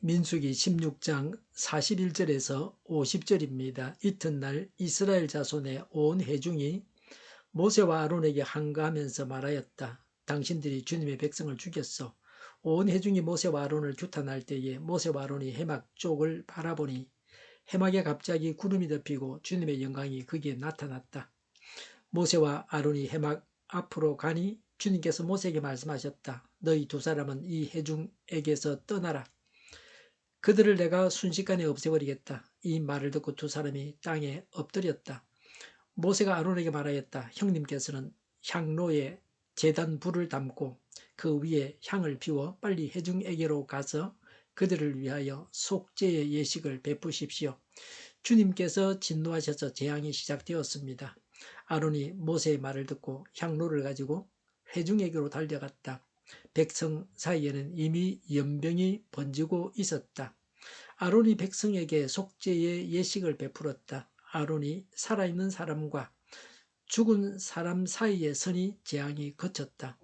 민수기 16장 41절에서 50절입니다. 이튿날 이스라엘 자손의 온 회중이 모세와 아론에게 항거하면서 말하였다. 당신들이 주님의 백성을 죽였어. 온 회중이 모세와 아론을 규탄할 때에 모세와 아론이 해막 쪽을 바라보니 해막에 갑자기 구름이 덮이고 주님의 영광이 거기에 나타났다. 모세와 아론이 해막 앞으로 가니 주님께서 모세에게 말씀하셨다. 너희 두 사람은 이 회중에게서 떠나라. 그들을 내가 순식간에 없애버리겠다. 이 말을 듣고 두 사람이 땅에 엎드렸다. 모세가 아론에게 말하였다. 형님께서는 향로에 제단 불을 담고 그 위에 향을 피워 빨리 회중에게로 가서 그들을 위하여 속죄의 예식을 베푸십시오. 주님께서 진노하셔서 재앙이 시작되었습니다. 아론이 모세의 말을 듣고 향로를 가지고 회중에게로 달려갔다. 백성 사이에는 이미 연병이 번지고 있었다. 아론이 백성에게 속죄의 예식을 베풀었다. 아론이 살아있는 사람과 죽은 사람 사이에 서니 재앙이 그쳤다.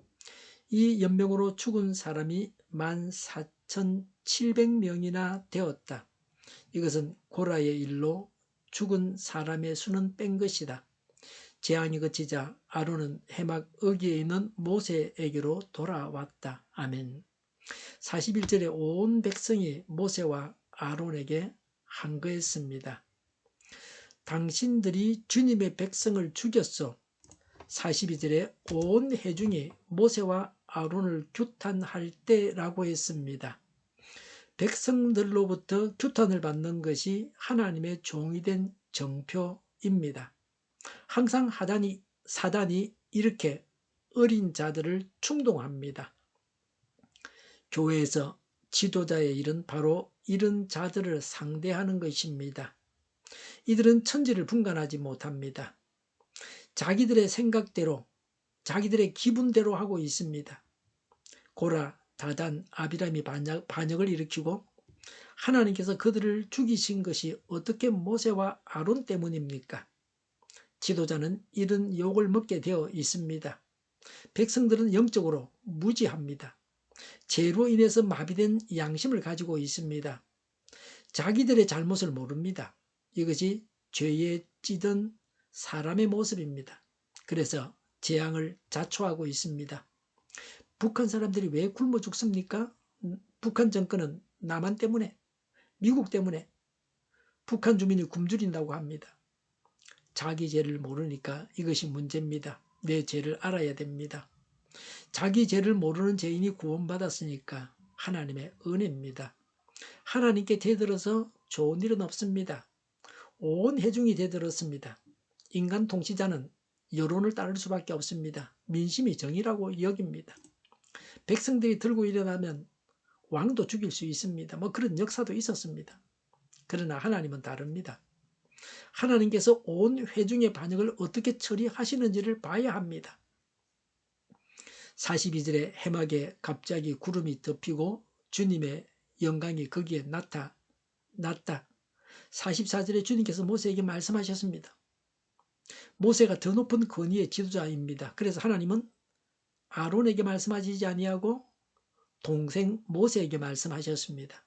이 연병으로 죽은 사람이 14,700명이나 되었다. 이것은 고라의 일로 죽은 사람의 수는 뺀 것이다. 재앙이 그치자 아론은 해막 어귀에 있는 모세에게로 돌아왔다. 아멘. 41절에 온 백성이 모세와 아론에게 항거했습니다. 당신들이 주님의 백성을 죽였어. 42절에 온 회중이 모세와 아론을 규탄할 때라고 했습니다. 백성들로부터 규탄을 받는 것이 하나님의 종이 된 정표입니다. 항상 사단이 이렇게 어린 자들을 충동합니다. 교회에서 지도자의 일은 바로 이런 자들을 상대하는 것입니다. 이들은 천지를 분간하지 못합니다. 자기들의 생각대로, 자기들의 기분대로 하고 있습니다. 고라, 다단, 아비람이 반역을 일으키고 하나님께서 그들을 죽이신 것이 어떻게 모세와 아론 때문입니까? 지도자는 이런 욕을 먹게 되어 있습니다. 백성들은 영적으로 무지합니다. 죄로 인해서 마비된 양심을 가지고 있습니다. 자기들의 잘못을 모릅니다. 이것이 죄에 찌든 사람의 모습입니다. 그래서 재앙을 자초하고 있습니다. 북한 사람들이 왜 굶어 죽습니까? 북한 정권은 남한 때문에, 미국 때문에 북한 주민이 굶주린다고 합니다. 자기 죄를 모르니까 이것이 문제입니다. 내 죄를 알아야 됩니다. 자기 죄를 모르는 죄인이 구원받았으니까 하나님의 은혜입니다. 하나님께 대들어서 좋은 일은 없습니다. 온 회중이 대들었습니다. 인간 통치자는 여론을 따를 수밖에 없습니다. 민심이 정의라고 여깁니다. 백성들이 들고 일어나면 왕도 죽일 수 있습니다. 그런 역사도 있었습니다. 그러나 하나님은 다릅니다. 하나님께서 온 회중의 반역을 어떻게 처리하시는지를 봐야 합니다. 42절에 해막에 갑자기 구름이 덮이고 주님의 영광이 거기에 나타났다. 44절에 주님께서 모세에게 말씀하셨습니다. 모세가 더 높은 권위의 지도자입니다. 그래서 하나님은 아론에게 말씀하시지 아니하고 동생 모세에게 말씀하셨습니다.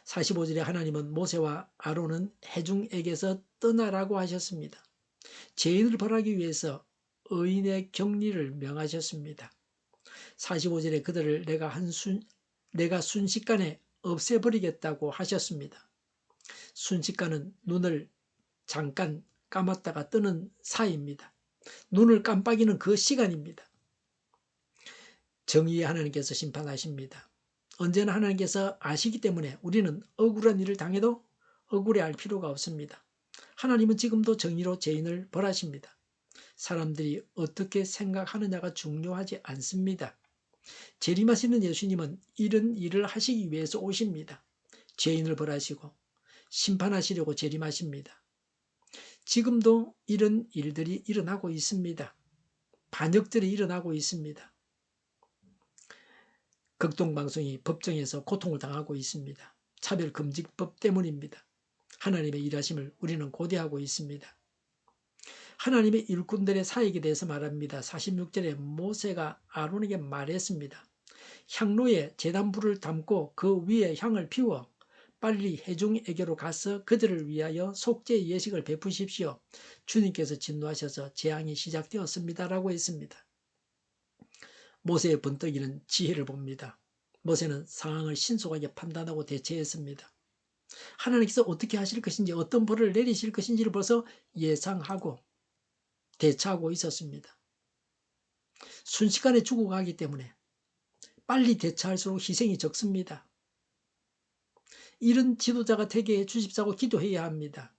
45절에 하나님은 모세와 아론은 회중에게서 떠나라고 하셨습니다. 죄인을 벌하기 위해서 의인의 격리를 명하셨습니다. 45절에 그들을 내가 순식간에 없애버리겠다고 하셨습니다. 순식간은 눈을 잠깐 감았다가 뜨는 사이입니다. 눈을 깜빡이는 그 시간입니다. 정의의 하나님께서 심판하십니다. 언제나 하나님께서 아시기 때문에 우리는 억울한 일을 당해도 억울해할 필요가 없습니다. 하나님은 지금도 정의로 죄인을 벌하십니다. 사람들이 어떻게 생각하느냐가 중요하지 않습니다. 재림하시는 예수님은 이런 일을 하시기 위해서 오십니다. 죄인을 벌하시고 심판하시려고 재림하십니다. 지금도 이런 일들이 일어나고 있습니다. 반역들이 일어나고 있습니다. 극동방송이 법정에서 고통을 당하고 있습니다. 차별금지법 때문입니다. 하나님의 일하심을 우리는 고대하고 있습니다. 하나님의 일꾼들의 사역에 대해서 말합니다. 46절에 모세가 아론에게 말했습니다. 향로에 제단불을 담고 그 위에 향을 피워 빨리 회중에게로 가서 그들을 위하여 속죄의 예식을 베푸십시오. 주님께서 진노하셔서 재앙이 시작되었습니다라고 했습니다. 모세의 번뜩이는 지혜를 봅니다. 모세는 상황을 신속하게 판단하고 대처했습니다. 하나님께서 어떻게 하실 것인지, 어떤 벌을 내리실 것인지를 벌써 예상하고 대처하고 있었습니다. 순식간에 죽어가기 때문에 빨리 대처할수록 희생이 적습니다. 이런 지도자가 되게 해 주십사고 기도해야 합니다.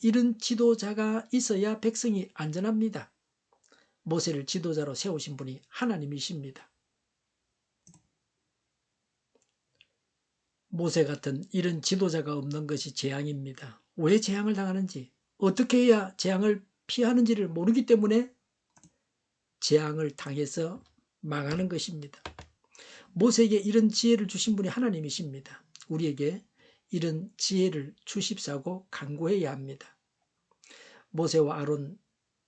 이런 지도자가 있어야 백성이 안전합니다. 모세를 지도자로 세우신 분이 하나님이십니다. 모세 같은 이런 지도자가 없는 것이 재앙입니다. 왜 재앙을 당하는지, 어떻게 해야 재앙을 피하는지를 모르기 때문에 재앙을 당해서 망하는 것입니다. 모세에게 이런 지혜를 주신 분이 하나님이십니다. 우리에게 이런 지혜를 주십사고 간구해야 합니다. 모세와 아론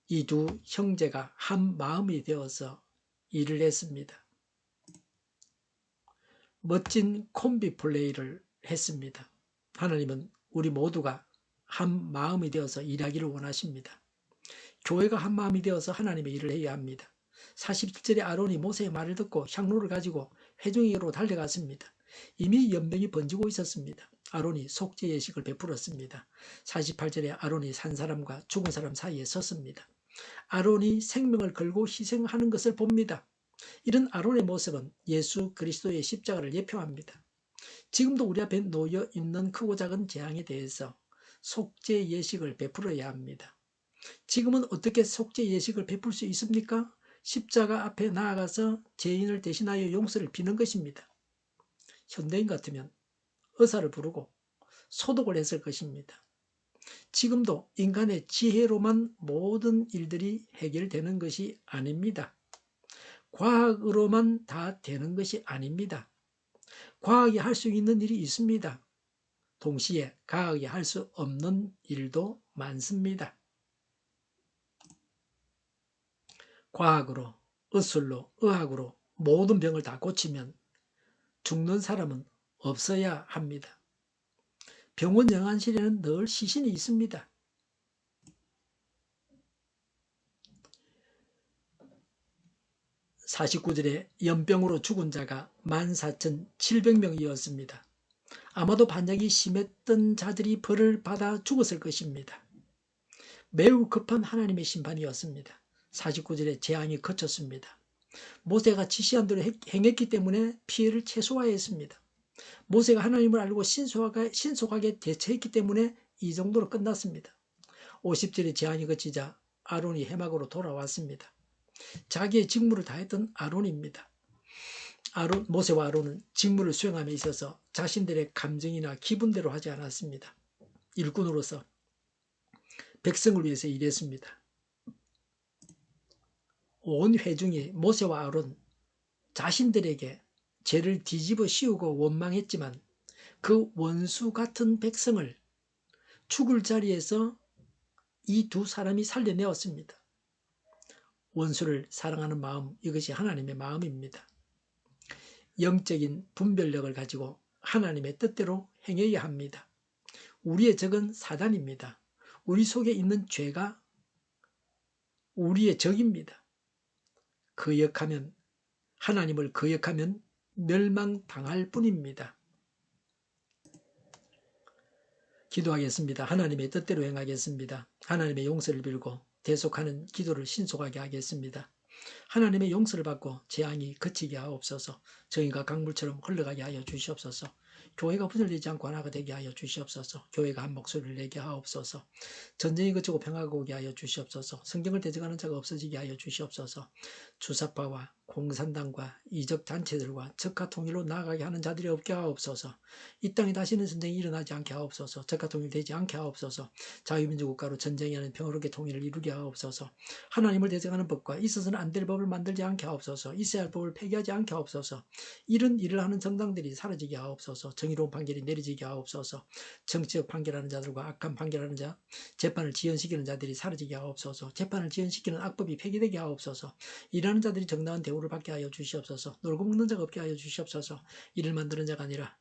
이 두 형제가 한 마음이 되어서 일을 했습니다. 멋진 콤비 플레이를 했습니다. 하나님은 우리 모두가 한 마음이 되어서 일하기를 원하십니다. 교회가 한 마음이 되어서 하나님의 일을 해야 합니다. 47절에 아론이 모세의 말을 듣고 향로를 가지고 회중에게로 달려갔습니다. 이미 연병이 번지고 있었습니다. 아론이 속죄 예식을 베풀었습니다. 48절에 아론이 산 사람과 죽은 사람 사이에 섰습니다. 아론이 생명을 걸고 희생하는 것을 봅니다. 이런 아론의 모습은 예수 그리스도의 십자가를 예표합니다. 지금도 우리 앞에 놓여 있는 크고 작은 재앙에 대해서 속죄 예식을 베풀어야 합니다. 지금은 어떻게 속죄 예식을 베풀 수 있습니까? 십자가 앞에 나아가서 죄인을 대신하여 용서를 비는 것입니다. 현대인 같으면 의사를 부르고 소독을 했을 것입니다. 지금도 인간의 지혜로만 모든 일들이 해결되는 것이 아닙니다. 과학으로만 다 되는 것이 아닙니다. 과학이 할 수 있는 일이 있습니다. 동시에 과학이 할 수 없는 일도 많습니다. 과학으로, 의술로, 의학으로 모든 병을 다 고치면 죽는 사람은 없어야 합니다. 병원 영안실에는 늘 시신이 있습니다. (49절에) 연병으로 죽은 자가 14,700명이었습니다. 아마도 반역이 심했던 자들이 벌을 받아 죽었을 것입니다. 매우 급한 하나님의 심판이었습니다. 49절에 재앙이 그쳤습니다. 모세가 지시한 대로 행했기 때문에 피해를 최소화했습니다. 모세가 하나님을 알고 신속하게 대처했기 때문에 이 정도로 끝났습니다. 50절에 재앙이 그치자 아론이 해막으로 돌아왔습니다. 자기의 직무를 다했던 아론입니다. 모세와 아론은 직무를 수행함에 있어서 자신들의 감정이나 기분대로 하지 않았습니다. 일꾼으로서 백성을 위해서 일했습니다. 온 회중이 모세와 아론 자신들에게 죄를 뒤집어 씌우고 원망했지만 그 원수 같은 백성을 죽을 자리에서 이 두 사람이 살려내었습니다. 원수를 사랑하는 마음, 이것이 하나님의 마음입니다. 영적인 분별력을 가지고 하나님의 뜻대로 행해야 합니다. 우리의 적은 사단입니다. 우리 속에 있는 죄가 우리의 적입니다. 하나님을 거역하면 멸망당할 뿐입니다. 기도하겠습니다. 하나님의 뜻대로 행하겠습니다. 하나님의 용서를 빌고 대속하는 기도를 신속하게 하겠습니다. 하나님의 용서를 받고 재앙이 그치게 하옵소서. 정의가 강물처럼 흘러가게 하여 주시옵소서. 교회가 분열되지 않고 하나가 되게 하여 주시옵소서. 교회가 한 목소리를 내게 하옵소서. 전쟁이 그치고 평화가 오게 하여 주시옵소서. 성경을 대적하는 자가 없어지게 하여 주시옵소서. 주사파와 공산당과 이적 단체들과 적화 통일로 나아가게 하는 자들이 없게 하옵소서. 이 땅에 다시는 전쟁이 일어나지 않게 하옵소서. 적화 통일되지 않게 하옵소서. 자유민주 국가로 전쟁이 하는 평화롭게 통일을 이루게 하옵소서. 하나님을 대적하는 법과 있어서는 안 될 법을 만들지 않게 하옵소서. 있어야 할 법을 폐기하지 않게 하옵소서. 이런 일을 하는 정당들이 사라지게 하옵소서. 하옵소서. 정의로운 판결이 내려지게 하옵소서. 정치적 판결하는 자들과 악한 판결하는 자, 재판을 지연시키는 자들이 사라지게 하옵소서. 재판을 지연시키는 악법이 폐기되게 하옵소서. 일하는 자들이 정당한 대우를 받게 하여 주시옵소서. 놀고 먹는 자가 없게 하여 주시옵소서. 일을 만드는 자가 아니라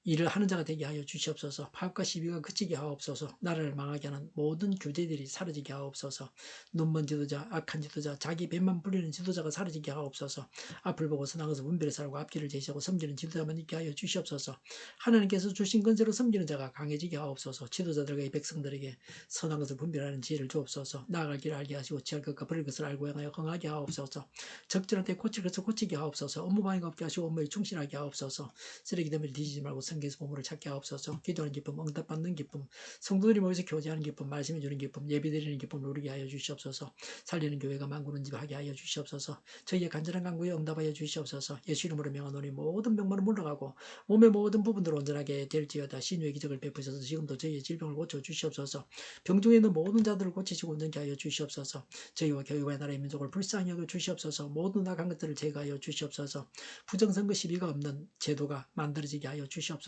일을 하는 자가 되게 하여 주시옵소서. 파업과 시비가 그치게 하옵소서. 나라를 망하게 하는 모든 규제들이 사라지게 하옵소서. 눈먼 지도자, 악한 지도자, 자기 배만 불리는 지도자가 사라지게 하옵소서. 앞을 보고 선한 것을 분별해 살고 앞길을 제시하고 섬기는 지도자만 있게 하여 주시옵소서. 하나님께서 주신 권세로 섬기는 자가 강해지게 하옵소서. 지도자들과 이 백성들에게 선한 것을 분별하는 지혜를 주옵소서. 나아갈 길을 알게 하시고 취할 것과 버릴 것을 알고 행하여 흥하게 하옵소서. 적절한 때 고칠 것을 고치게 하옵소서. 업무 방해가 없게 하시고 업무에 충실하게 하옵소서. 쓰레기 더미를 뒤지지 말고 성경에서 보물을 찾게 하옵소서. 기도하는 기쁨, 응답받는 기쁨, 성도들이 모여서 교제하는 기쁨, 말씀해 주는 기쁨, 예배드리는 기쁨을 누리게 하여 주시옵소서. 살리는 교회가 만구는 집 하게 하여 주시옵소서. 저희의 간절한 간구에 응답하여 주시옵소서. 예수 이름으로 명하노니 모든 병만은 물러가고 몸의 모든 부분들 온전하게 될지어다. 신유의 기적을 베푸셔서 지금도 저희의 질병을 고쳐 주시옵소서. 병중에 있는 모든 자들을 고치시고 온전케 하여 주시옵소서. 저희와 교회와 나라의 민족을 불쌍히 여겨 주시옵소서. 모든 악한 것들을 제거하여 주시옵소서. 부정선거 시비가 없는 제도가 만들어지게 하여 주시옵소서.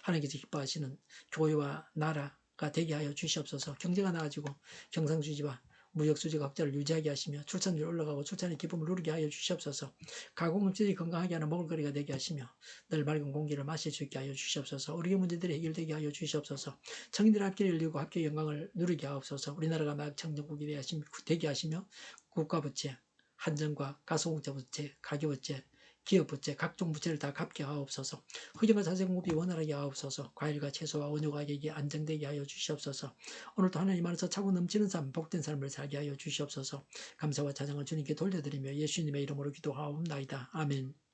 하나님께서 기뻐하시는 교회와 나라가 되게 하여 주시옵소서. 경제가 나아지고 경상수지와 무역수지가 흑자를 유지하게 하시며 출산율이 올라가고 출산의 기쁨을 누리게 하여 주시옵소서. 가공업체들이 건강하게 하는 먹을거리가 되게 하시며 늘 맑은 공기를 마실 수 있게 하여 주시옵소서. 우리의 문제들이 해결되게 하여 주시옵소서. 청인들의 합기를 열리고 합기의 영광을 누리게 하옵소서. 우리나라가 마약 청정국이 되게 하시며 국가부채, 한전과 가스공사부채, 가계부채, 기업부채, 각종 부채를 다 갚게 하옵소서. 흑연과 자재공급이 원활하게 하옵소서. 과일과 채소와 원유 가격이 안정되게 하여 주시옵소서. 오늘도 하나님 안에서 차고 넘치는 삶, 복된 삶을 살게 하여 주시옵소서. 감사와 찬양을 주님께 돌려드리며 예수님의 이름으로 기도하옵나이다. 아멘.